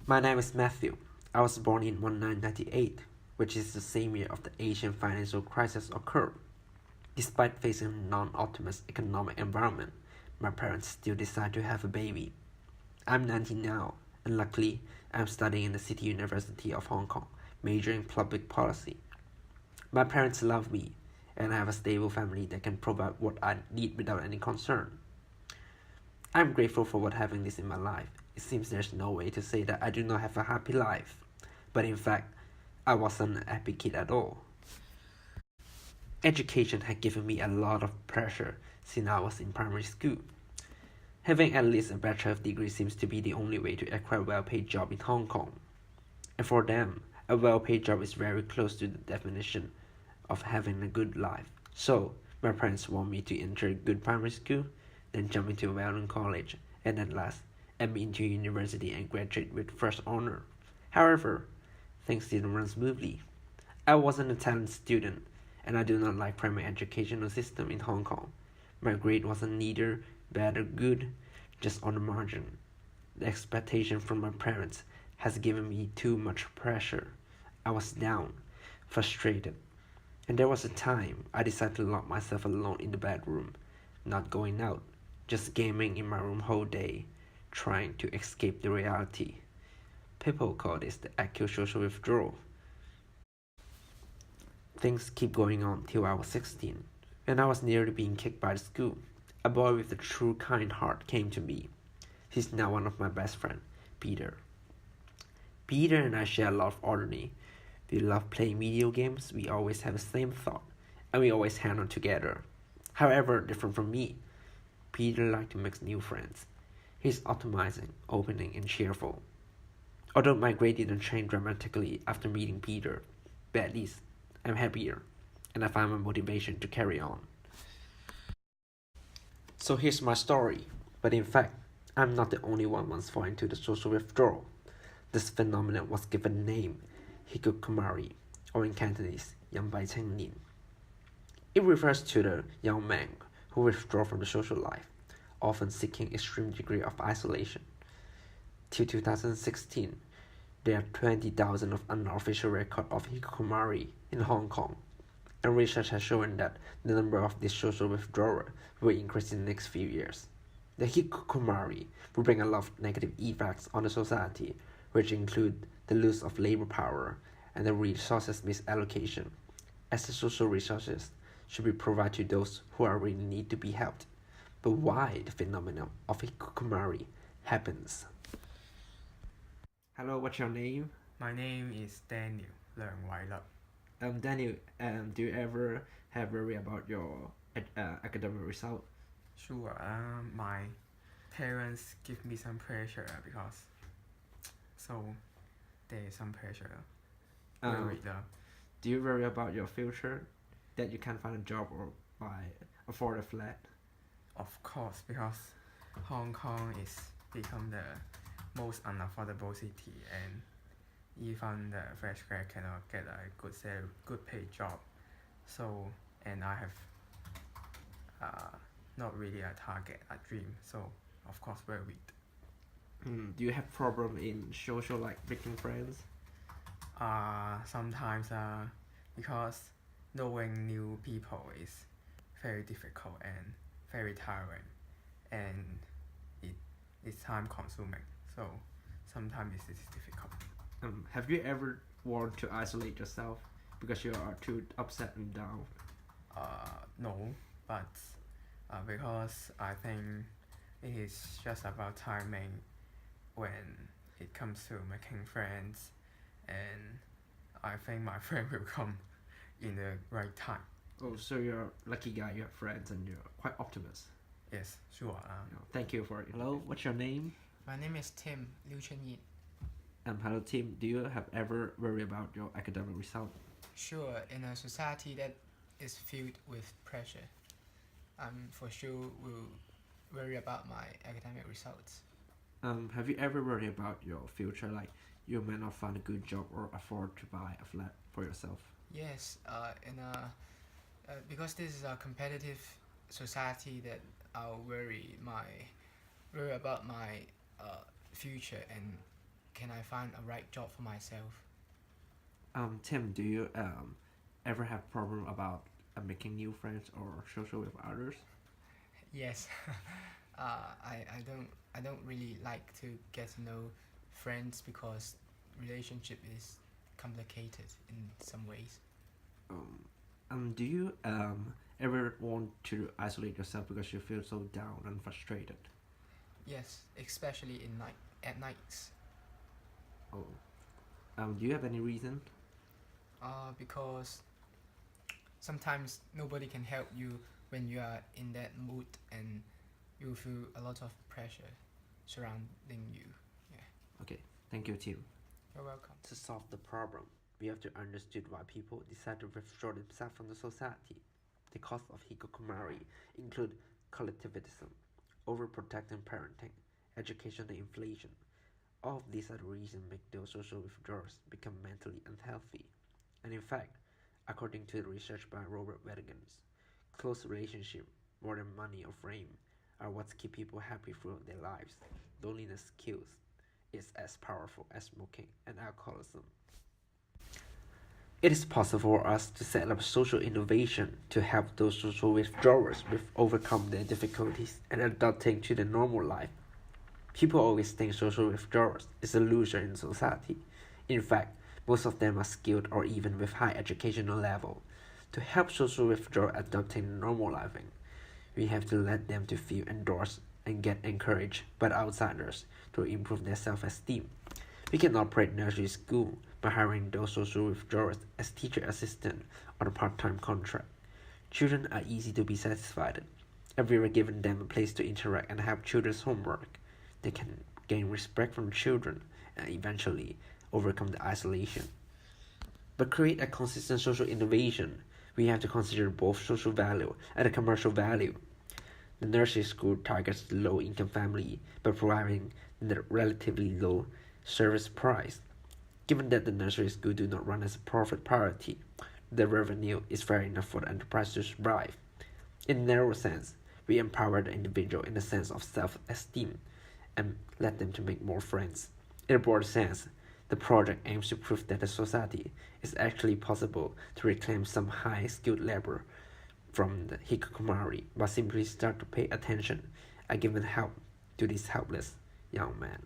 My name is Matthew. I was born in 1998, which is the same year of the Asian financial crisis occurred. Despite facing a non-optimal economic environment, my parents still decided to have a baby. I'm 19 now, and luckily, I'm studying in the City University of Hong Kong, majoring in public policy. My parents love me, and I have a stable family that can provide what I need without any concern. I'm grateful for what having this in my life. It seems there's no way to say that I do not have a happy life. But in fact, I wasn't a happy kid at all. Education had given me a lot of pressure since I was in primary school. Having at least a bachelor's degree seems to be the only way to acquire a well-paid job in Hong Kong. And for them, a well-paid job is very close to the definition of having a good life. So, my parents want me to enter a good primary school, then jump into a well-known college, and at last, admit into university and graduate with first honor. However, things didn't run smoothly. I wasn't a talented student, and I do not like primary educational system in Hong Kong. My grade wasn't neither bad or good, just on the margin. The expectation from my parents has given me too much pressure. I was down, frustrated, and there was a time I decided to lock myself alone in the bedroom, not going out, just gaming in my room whole day, trying to escape the reality. People call this the acute social withdrawal. Things keep going on till I was 16, and I was nearly being kicked by the school. A boy with a true kind heart came to me. He's now one of my best friends, Peter. Peter and I share a lot of oddity. We love playing video games, we always have the same thought, and we always hang out together. However, different from me, Peter likes to make new friends. He's optimizing, opening, and cheerful. Although my grade didn't change dramatically after meeting Peter, but at least I'm happier, and I find my motivation to carry on. So here's my story, but in fact, I'm not the only one once falling into the social withdrawal. This phenomenon was given a name, Hikikomori, or in Cantonese, Yang Bai Cheng Nin. It refers to the young man who withdraw from the social life, often seeking extreme degree of isolation. Till 2016, there are 20,000 of unofficial records of hikikomori in Hong Kong, and research has shown that the number of these social withdrawers will increase in the next few years. The hikikomori will bring a lot of negative effects on the society, which include the loss of labor power and the resources misallocation, as the social resources should be provided to those who are really need to be helped. But why the phenomenon of hikikomori happens? Hello, what's your name? My name is Daniel Leung Wai Lep. Daniel, do you ever have worry about your academic result? Sure, my parents give me some pressure because so there is some pressure. Worried. Do you worry about your future, that you can't find a job or afford a flat? Of course, because Hong Kong is become the most unaffordable city, and even the fresh grad cannot get a good paid job. So, and I have not really a target, a dream. So, of course, worried. Do you have problem in social, like making friends? Sometimes because knowing new people is very difficult and very tiring, and it's time consuming. So sometimes it is difficult. Have you ever want to isolate yourself because you are too upset and down? No, but because I think it is just about timing when it comes to making friends, and I think my friend will come in the right time. Oh, so you're a lucky guy, you have friends and you're quite optimist. Yes, sure. Thank you for it. Hello, what's your name? My name is Tim Liu Chunyin. Hello Tim, do you have ever worry about your academic result? Sure, in a society that is filled with pressure, I'm for sure will worry about my academic results. Have you ever worried about your future, like you may not find a good job or afford to buy a flat for yourself? Yes, because this is a competitive society, that I'll worry about my future, and can I I find a right job for myself. Tim, do you ever have problem about making new friends or social with others? Yes, I don't really like to get to know friends because relationship is complicated in some ways. Do you ever want to isolate yourself because you feel so down and frustrated? Yes, especially at nights. Oh, do you have any reason? Because sometimes nobody can help you when you are in that mood and you feel a lot of pressure surrounding you. Yeah, Okay, thank you, Tim. you're welcome. To solve the problem, we have to understand why people decide to withdraw themselves from the society. The cause of hikikomori include collectivism, overprotecting parenting, educational inflation. All of these are the reasons make those social withdrawals become mentally unhealthy. And in fact, according to the research by Robert Wettgens, close relationship, more than money or fame, are what keep people happy throughout their lives. Loneliness kills. Is as powerful as smoking and alcoholism. It is possible for us to set up social innovation to help those social withdrawers overcome their difficulties and adapting to the normal life. People always think social withdrawals is a loser in society. In fact, most of them are skilled or even with high educational level. To help social withdrawal adopting normal living, we have to let them to feel endorsed and get encouraged by outsiders to improve their self-esteem. We can operate nursery school by hiring those social withdrawers as teacher assistant on a part-time contract. Children are easy to be satisfied if we are giving them a place to interact and help children's homework. They can gain respect from children and eventually overcome the isolation. But create a consistent social innovation, we have to consider both social value and the commercial value. The nursery school targets the low-income family by providing the relatively low service price. Given that the nursery school do not run as a profit priority, the revenue is fair enough for the enterprise to survive. In a narrow sense, we empower the individual in the sense of self-esteem and let them to make more friends. In a broader sense, the project aims to prove that the society is actually possible to reclaim some high-skilled labor from the hikikomori, but simply start to pay attention and give help to this helpless young man.